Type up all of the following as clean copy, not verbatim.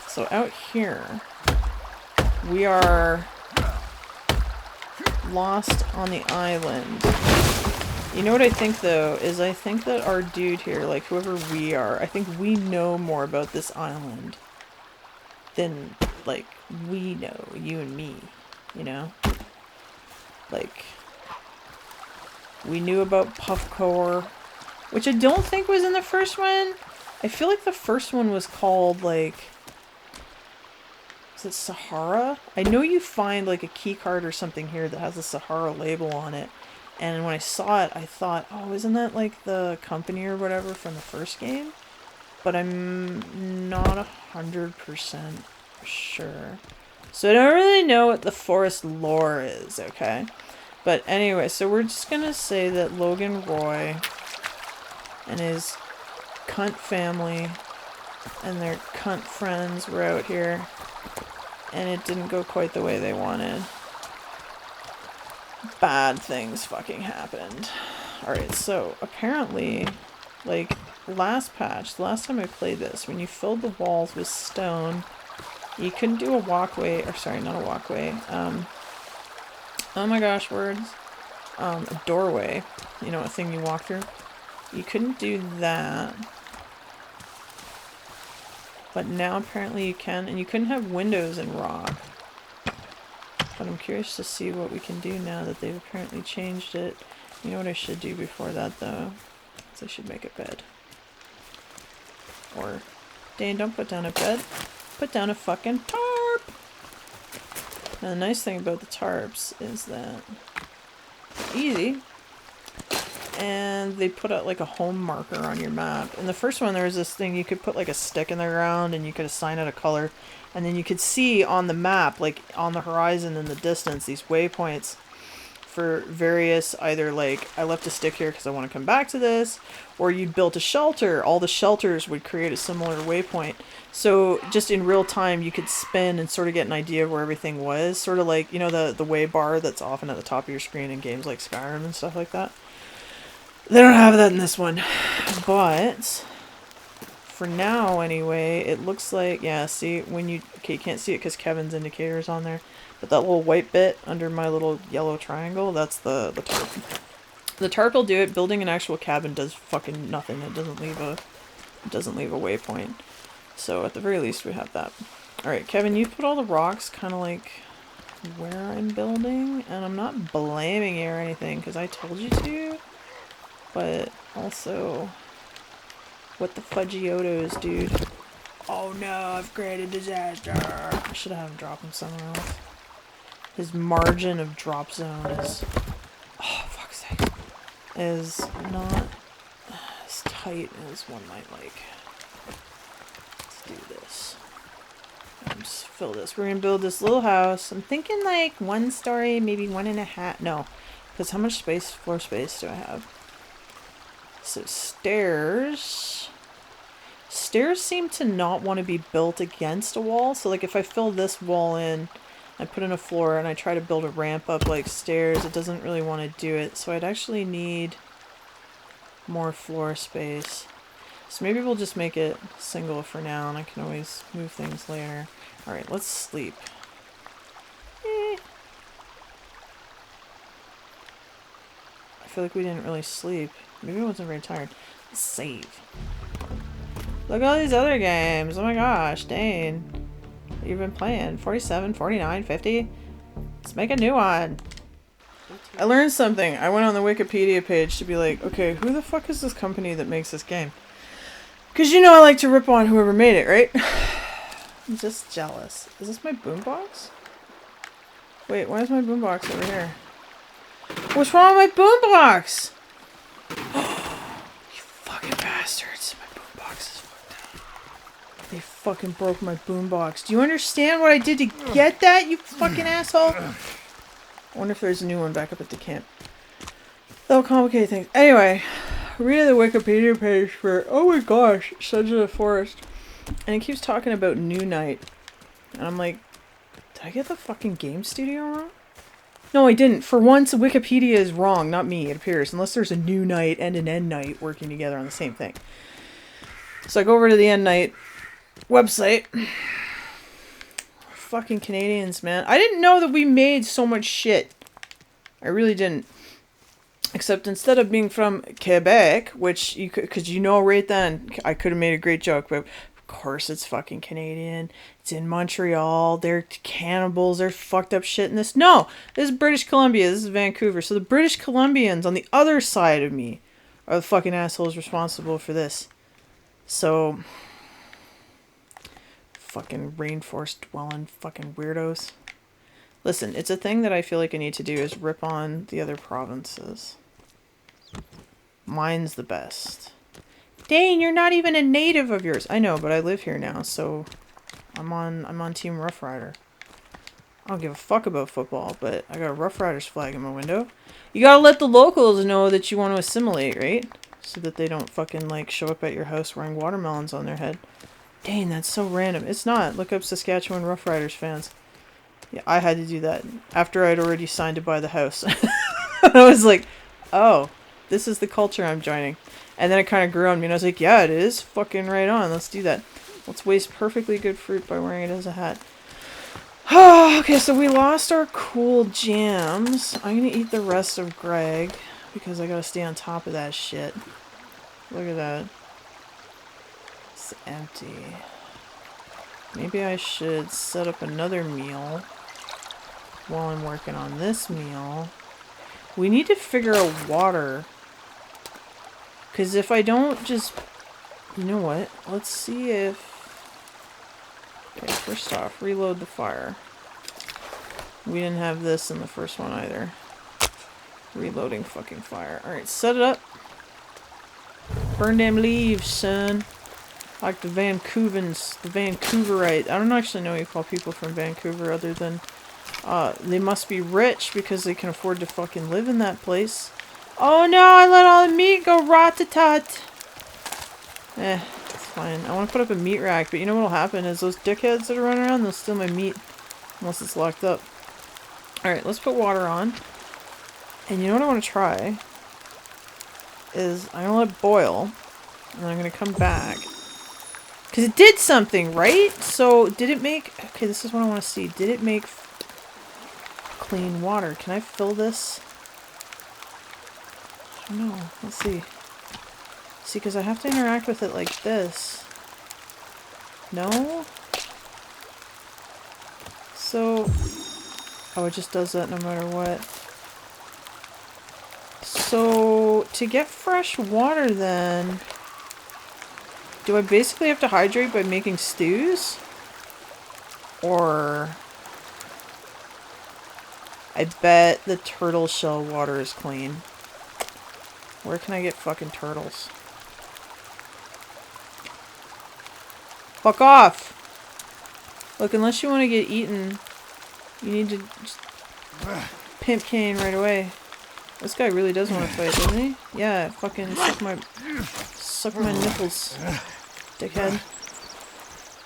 So out here, we are lost on the island. You know what I think, though, is I think that our dude here, like whoever we are, I think we know more about this island than, like, we know, you and me, you know? Like, we knew about Puffcore, which I don't think was in the first one. I feel like the first one was called, like, is it Sahara? I know you find, like, a key card or something here that has a Sahara label on it. And when I saw it, I thought, oh, isn't that, like, the company or whatever from the first game? But I'm not 100% sure. So I don't really know what the forest lore is, okay? But anyway, so we're just gonna say that Logan Roy and his cunt family and their cunt friends were out here, and it didn't go quite the way they wanted. Bad things fucking happened. Alright, so apparently, like, last patch, the last time I played this, when you filled the walls with stone, you couldn't do a walkway, or sorry, not a walkway, oh my gosh, words, a doorway, you know, a thing you walk through. You couldn't do that. But now apparently you can, and you couldn't have windows in rock. But I'm curious to see what we can do now that they've apparently changed it. You know what I should do before that, though? Is I should make a bed. Or, Dane, don't put down a bed. Put down a fucking tarp! Now, the nice thing about the tarps is that they're easy. And they put out like a home marker on your map. In the first one, there was this thing you could put like a stick in the ground and you could assign it a color. And then you could see on the map, like on the horizon in the distance, these waypoints for various, either like, I left a stick here because I want to come back to this, or you built a shelter. All the shelters would create a similar waypoint. So just in real time, you could spin and sort of get an idea of where everything was. Sort of like, you know, the way bar that's often at the top of your screen in games like Skyrim and stuff like that. They don't have that in this one, but for now anyway, it looks like, yeah, see, when you, okay, you can't see it because Kevin's indicator is on there, but that little white bit under my little yellow triangle, that's the tarp. The tarp will do it. Building an actual cabin does fucking nothing. It doesn't leave a waypoint. So at the very least we have that. Alright, Kevin, you put all the rocks kind of like where I'm building, and I'm not blaming you or anything because I told you to. But also, what the fudgiotos, dude? Oh no, I've created disaster. I should have him drop him somewhere else. His margin of drop zone is, oh fuck's sake, is not as tight as one might like. Let's do this. Just fill this. We're gonna build this little house. I'm thinking like 1 story, maybe 1.5. No, because how much space, floor space do I have? So stairs. Stairs seem to not want to be built against a wall. So like if I fill this wall in, I put in a floor and I try to build a ramp up like stairs, it doesn't really want to do it. So I'd actually need more floor space. So maybe we'll just make it single for now and I can always move things later. Alright, let's sleep. I feel like we didn't really sleep. Maybe I wasn't very tired. Let's save. Look at all these other games. Oh my gosh, Dane. What you've been playing? 47, 49, 50? Let's make a new one. I learned something. I went on the Wikipedia page to be like, okay, who the fuck is this company that makes this game? Because you know I like to rip on whoever made it, right? I'm just jealous. Is this my boombox? Wait, why is my boombox over here? What's wrong with my boombox? You fucking bastards. My boombox is fucked up. They fucking broke my boombox. Do you understand what I did to get that, you fucking asshole? I wonder if there's a new one back up at the camp. That'll complicate things. Anyway, read the Wikipedia page for, oh my gosh, Sons of the Forest. And it keeps talking about New Night. And I'm like, did I get the fucking game studio wrong? No, I didn't. For once, Wikipedia is wrong, not me, it appears. Unless there's a new night and an end night working together on the same thing. So I go over to the end night website. Fucking Canadians, man. I didn't know that we made so much shit. I really didn't. Except instead of being from Quebec, which you could, because you know right then, I could have made a great joke, but of course it's fucking Canadian. It's in Montreal. They're cannibals. They're fucked up shit in this. No, this is British Columbia. This is Vancouver. So the British Columbians on the other side of me are the fucking assholes responsible for this. So, fucking rainforest dwelling fucking weirdos. Listen, it's a thing that I feel like I need to do is rip on the other provinces. Mine's the best. Dane, you're not even a native of yours. I know, but I live here now, so I'm on Team Rough Rider. I don't give a fuck about football, but I got a Rough Riders flag in my window. You gotta let the locals know that you want to assimilate, right? So that they don't fucking, like, show up at your house wearing watermelons on their head. Dang, that's so random. It's not. Look up Saskatchewan Rough Riders fans. Yeah, I had to do that after I'd already signed to buy the house. I was like, oh, this is the culture I'm joining. And then it kind of grew on me, and I was like, yeah, it is. Fucking right on. Let's do that. Let's waste perfectly good fruit by wearing it as a hat. Okay, so we lost our cool jams. I'm going to eat the rest of Greg, because I got to stay on top of that shit. Look at that. It's empty. Maybe I should set up another meal while I'm working on this meal. We need to figure out water. Because if I don't just... You know what? Let's see if... Okay, first off, reload the fire. We didn't have this in the first one either. Reloading fucking fire. Alright, set it up. Burn them leaves, son. Like the Vancouverites. The Vancouverite. I don't actually know what you call people from Vancouver other than... they must be rich because they can afford to fucking live in that place. Oh no, I let all the meat go rot-a-tut. It's fine. I want to put up a meat rack, but you know what'll happen is those dickheads that are running around, they'll steal my meat. Unless it's locked up. Alright, let's put water on. And you know what I want to try? Is I'm going to let it boil. And I'm going to come back. Because it did something, right? So, did it make... Okay, this is what I want to see. Did it make clean water? Can I fill this? I don't know. Let's see. See, because I have to interact with it like this. No? So... Oh, it just does that no matter what. So, to get fresh water then... Do I basically have to hydrate by making stews? Or... I bet the turtle shell water is clean. Where can I get fucking turtles? Fuck off! Look, unless you want to get eaten, you need to just pimp cane right away. This guy really does want to fight, doesn't he? Yeah, fucking suck my nipples, dickhead.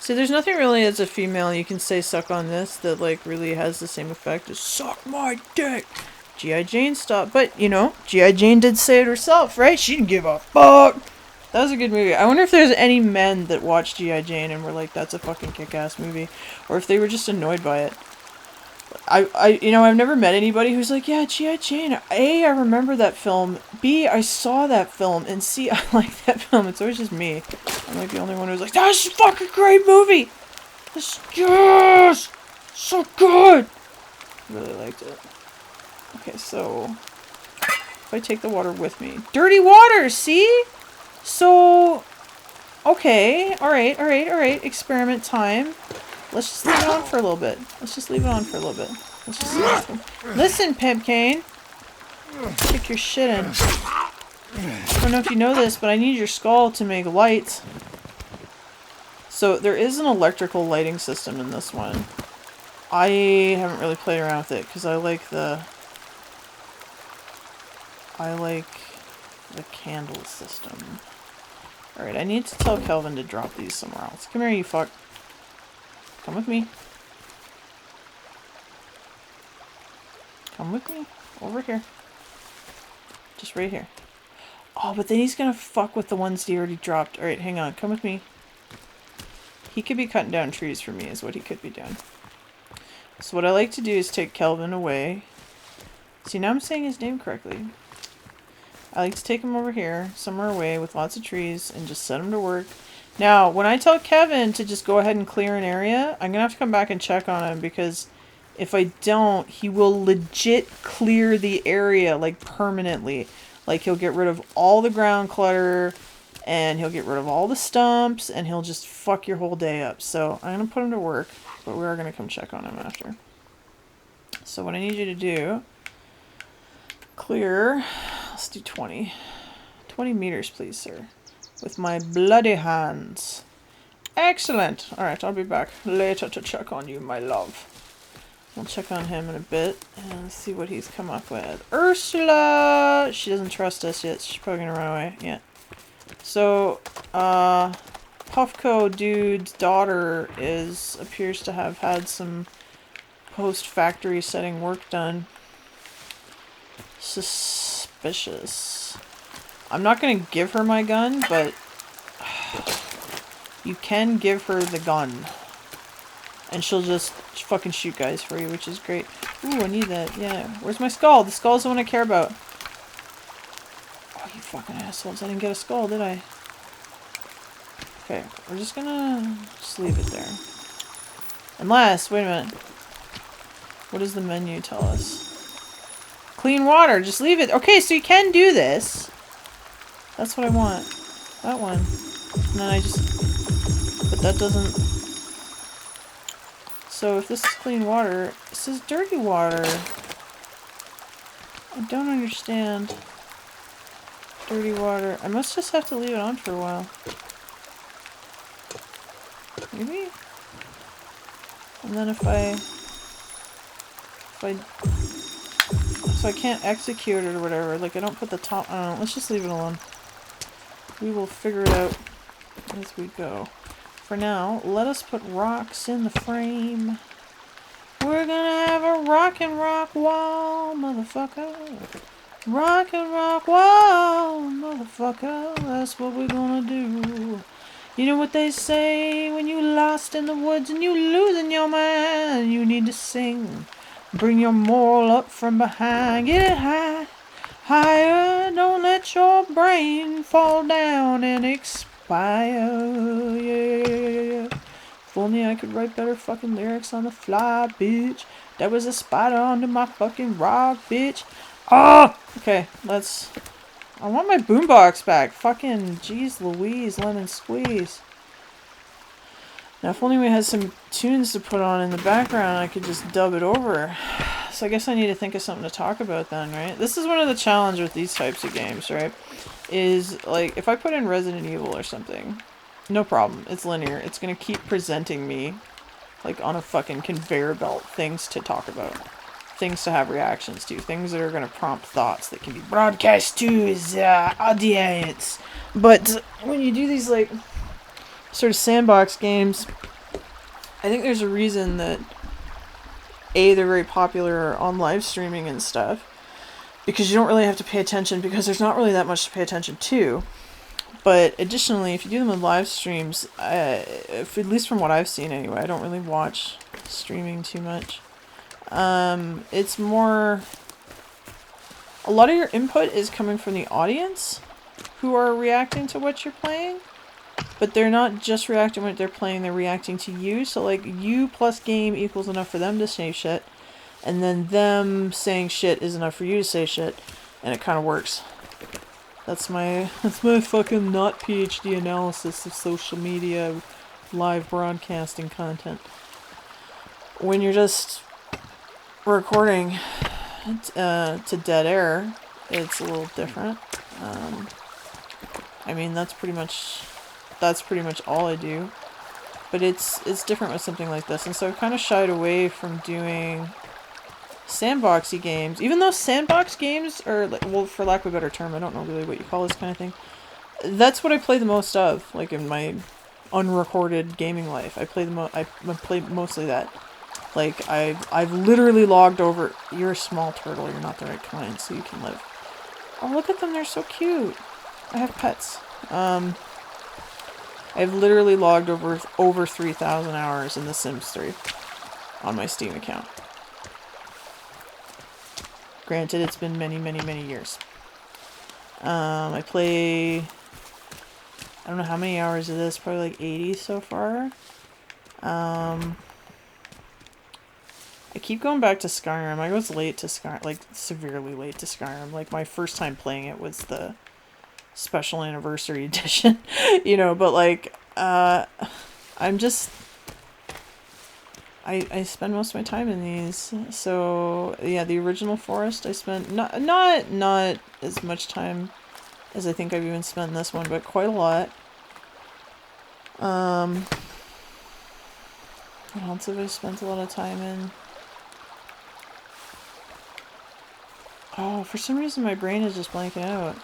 See, there's nothing really as a female you can say suck on this that, like, really has the same effect as suck my dick. G.I. Jane stopped, but, you know, G.I. Jane did say it herself, right? She didn't give a fuck. That was a good movie. I wonder if there's any men that watched G.I. Jane and were like, that's a fucking kick-ass movie. Or if they were just annoyed by it. You know, I've never met anybody who's like, yeah, G.I. Jane. A, I remember that film. B, I saw that film. And C, I like that film. It's always just me. I'm like the only one who's like, that's a fucking great movie. This, yes, so good. Really liked it. Okay, so if I take the water with me. Dirty water, see? So, okay, alright. Experiment time. Let's just leave it on for a little bit. Let's just Listen, Pimp Cane. Stick your shit in. I don't know if you know this, but I need your skull to make lights. So there is an electrical lighting system in this one. I haven't really played around with it because I like the candle system. Alright, I need to tell Kelvin to drop these somewhere else. Come here, you fuck. Come with me. Come with me. Over here. Just right here. Oh, but then he's gonna fuck with the ones he already dropped. Alright, hang on. Come with me. He could be cutting down trees for me is what he could be doing. So what I like to do is take Kelvin away. See, now I'm saying his name correctly. I like to take him over here, somewhere away with lots of trees, and just set him to work. Now, when I tell Kevin to just go ahead and clear an area, I'm gonna have to come back and check on him, because if I don't, he will legit clear the area, like, permanently. Like, he'll get rid of all the ground clutter, and he'll get rid of all the stumps, and he'll just fuck your whole day up. So, I'm gonna put him to work, but we are gonna come check on him after. So, what I need you to do, clear, let's do 20. 20 meters, please, sir. With my bloody hands. Excellent! Alright, I'll be back later to check on you, my love. We'll check on him in a bit and see what he's come up with. Ursula! She doesn't trust us yet. She's probably gonna run away. Yeah. So, Puffco dude's daughter appears to have had some post-factory setting work done. Suspicious. I'm not gonna give her my gun, but you can give her the gun. And she'll just fucking shoot guys for you, which is great. Ooh, I need that. Yeah. Where's my skull? The skull's the one I care about. Oh, you fucking assholes. I didn't get a skull, did I? Okay. We're just gonna just leave it there. Unless, wait a minute. What does the menu tell us? Clean water. Just leave it. Okay, so you can do this. That's what I want. That one. And then I just... But that doesn't... So if this is clean water, this is dirty water. I don't understand. Dirty water. I must just have to leave it on for a while. Maybe? And then if I... So I can't execute it or whatever. Like, I don't put the top... I don't know. Let's just leave it alone. We will figure it out as we go. For now, let us put rocks in the frame. We're gonna have a rock wall, motherfucker. Rock wall, motherfucker. That's what we're gonna do. You know what they say when you lost in the woods and you losing your mind? You need to sing. Bring your moral up from behind. Get it high, higher. Don't let your brain fall down and expire. Yeah. If only I could write better fucking lyrics on the fly, bitch. There was a spider under my fucking rock, bitch. Ah! Okay, let's... I want my boombox back. Fucking jeez Louise, lemon squeeze. Now, if only we had some tunes to put on in the background, I could just dub it over. So I guess I need to think of something to talk about then, right? This is one of the challenges with these types of games, right? Is, like, if I put in Resident Evil or something, no problem. It's linear. It's gonna keep presenting me, like, on a fucking conveyor belt, things to talk about. Things to have reactions to. Things that are gonna prompt thoughts that can be broadcast to his audience. But when you do these, like, sort of sandbox games, I think there's a reason that they're very popular on live streaming and stuff, because you don't really have to pay attention, because there's not really that much to pay attention to. But additionally, if you do them in live streams, at least from what I've seen anyway, I don't really watch streaming too much. It's more, a lot of your input is coming from the audience who are reacting to what you're playing. But they're not just reacting to what they're playing, they're reacting to you. So, like, you plus game equals enough for them to say shit. And then them saying shit is enough for you to say shit. And it kind of works. That's my fucking not PhD analysis of social media live broadcasting content. When you're just recording to dead air, it's a little different. I mean, that's pretty much all I do. But it's different with something like this. And so I've kind of shied away from doing sandboxy games. Even though sandbox games are, well, for lack of a better term, I don't know really what you call this kind of thing. That's what I play the most of, like in my unrecorded gaming life. I play mostly that. Like, I've literally logged over... You're a small turtle, you're not the right kind, so you can live. Oh, look at them, they're so cute. I have pets. I've literally logged over 3,000 hours in The Sims 3 on my Steam account. Granted, it's been many, many, many years. I play... I don't know how many hours of this, probably like 80 so far. I keep going back to Skyrim. I was late to Skyrim, like severely late to Skyrim. Like my first time playing it was the special anniversary edition, you know, but like, I'm just, I spend most of my time in these. So yeah, the original Forest, I spent not as much time as I think I've even spent in this one, but quite a lot. What else have I spent a lot of time in? Oh, for some reason my brain is just blanking out.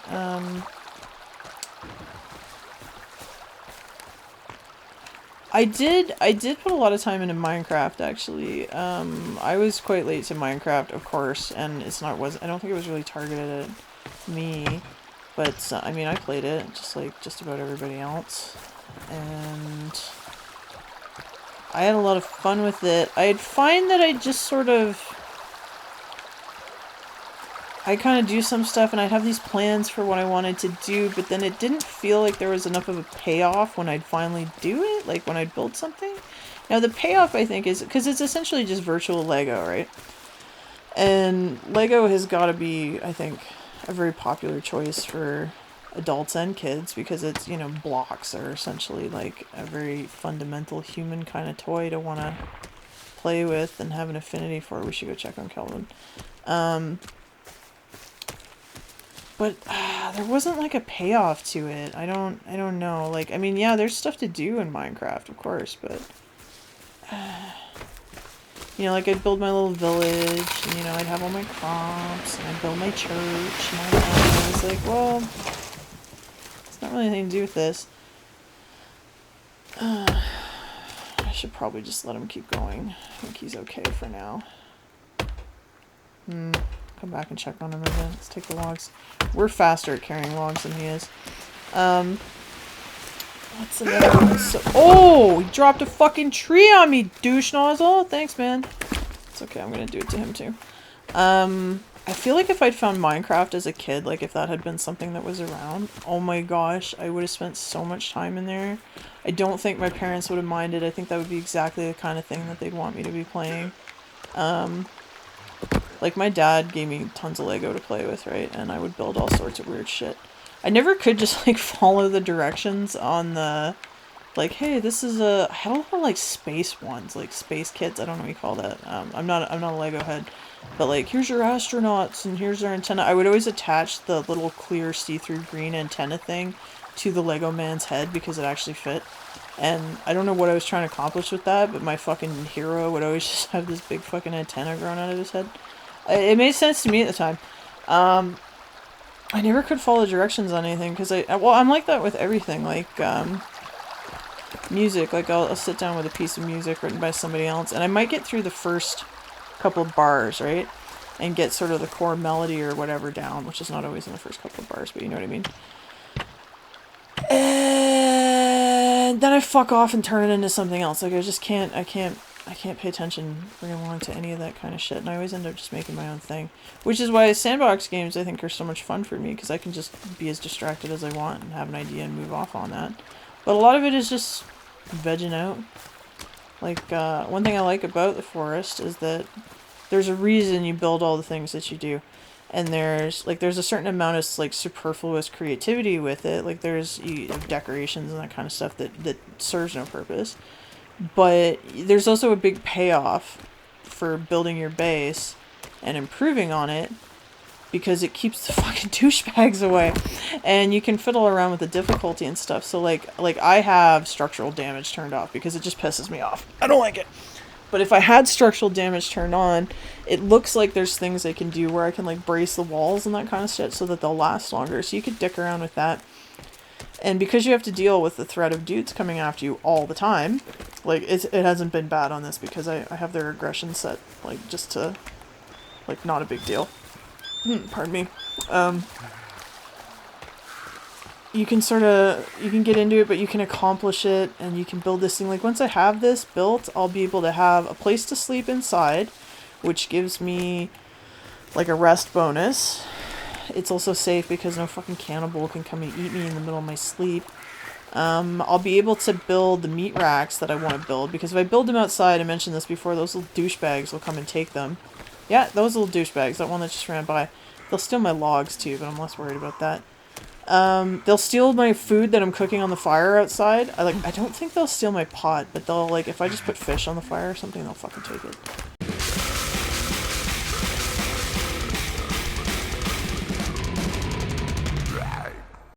I did put a lot of time into Minecraft, actually. I was quite late to Minecraft, of course, and I don't think it was really targeted at me, but I mean, I played it just like just about everybody else, and I had a lot of fun with it. I'd find that I'd just sort of, I'd kind of do some stuff and I'd have these plans for what I wanted to do, but then it didn't feel like there was enough of a payoff when I'd finally do it, like when I'd build something. Now the payoff, I think, is, because it's essentially just virtual Lego, right? And Lego has got to be, I think, a very popular choice for adults and kids, because it's, you know, blocks are essentially like a very fundamental human kind of toy to want to play with and have an affinity for. We should go check on Kelvin. But there wasn't like a payoff to it. I don't know. Like, I mean, yeah, there's stuff to do in Minecraft, of course, but you know, like I'd build my little village, and you know, I'd have all my crops, and I'd build my church, and I was like, well, it's not really anything to do with this. I should probably just let him keep going. I think he's okay for now. Come back and check on him again. Let's take the logs. We're faster at carrying logs than he is. What's another one? Oh, he dropped a fucking tree on me, douche nozzle. Thanks, man. It's okay, I'm gonna do it to him too. I feel like if I'd found Minecraft as a kid, like if that had been something that was around, oh my gosh, I would have spent so much time in there. I don't think my parents would have minded. I think that would be exactly the kind of thing that they'd want me to be playing. Like, my dad gave me tons of Lego to play with, right? And I would build all sorts of weird shit. I never could just, like, follow the directions on the, like, hey, this is a... I had a lot of, like, space ones, like, space kits. I don't know what you call that. I'm not a Lego head. But, like, here's your astronauts, and here's their antenna. I would always attach the little clear see-through green antenna thing to the Lego man's head because it actually fit. And I don't know what I was trying to accomplish with that, but my fucking hero would always just have this big fucking antenna growing out of his head. It made sense to me at the time. I never could follow directions on anything, because I'm like that with everything, like, music. Like, I'll sit down with a piece of music written by somebody else, and I might get through the first couple of bars, right? And get sort of the core melody or whatever down, which is not always in the first couple of bars, but you know what I mean. And then I fuck off and turn it into something else. Like, I can't pay attention very long to any of that kind of shit, and I always end up just making my own thing. Which is why sandbox games, I think, are so much fun for me, because I can just be as distracted as I want and have an idea and move off on that. But a lot of it is just vegging out. Like, one thing I like about the forest is that there's a reason you build all the things that you do. And there's a certain amount of, like, superfluous creativity with it. Like, there's decorations and that kind of stuff that serves no purpose. But there's also a big payoff for building your base and improving on it, because it keeps the fucking douchebags away. And you can fiddle around with the difficulty and stuff. So, like I have structural damage turned off because it just pisses me off. I don't like it. But if I had structural damage turned on, it looks like there's things I can do where I can, like, brace the walls and that kind of shit so that they'll last longer. So you could dick around with that. And because you have to deal with the threat of dudes coming after you all the time, Like, it hasn't been bad on this because I have their aggression set, like, just to, like, not a big deal. Pardon me. You can you can get into it, but you can accomplish it, and you can build this thing. Like, once I have this built, I'll be able to have a place to sleep inside, which gives me, like, a rest bonus. It's also safe because no fucking cannibal can come and eat me in the middle of my sleep. I'll be able to build the meat racks that I want to build, because if I build them outside, I mentioned this before, those little douchebags will come and take them. Yeah, those little douchebags, that one that just ran by. They'll steal my logs too, but I'm less worried about that. They'll steal my food that I'm cooking on the fire outside. I don't think they'll steal my pot, but they'll, like, if I just put fish on the fire or something, they'll fucking take it.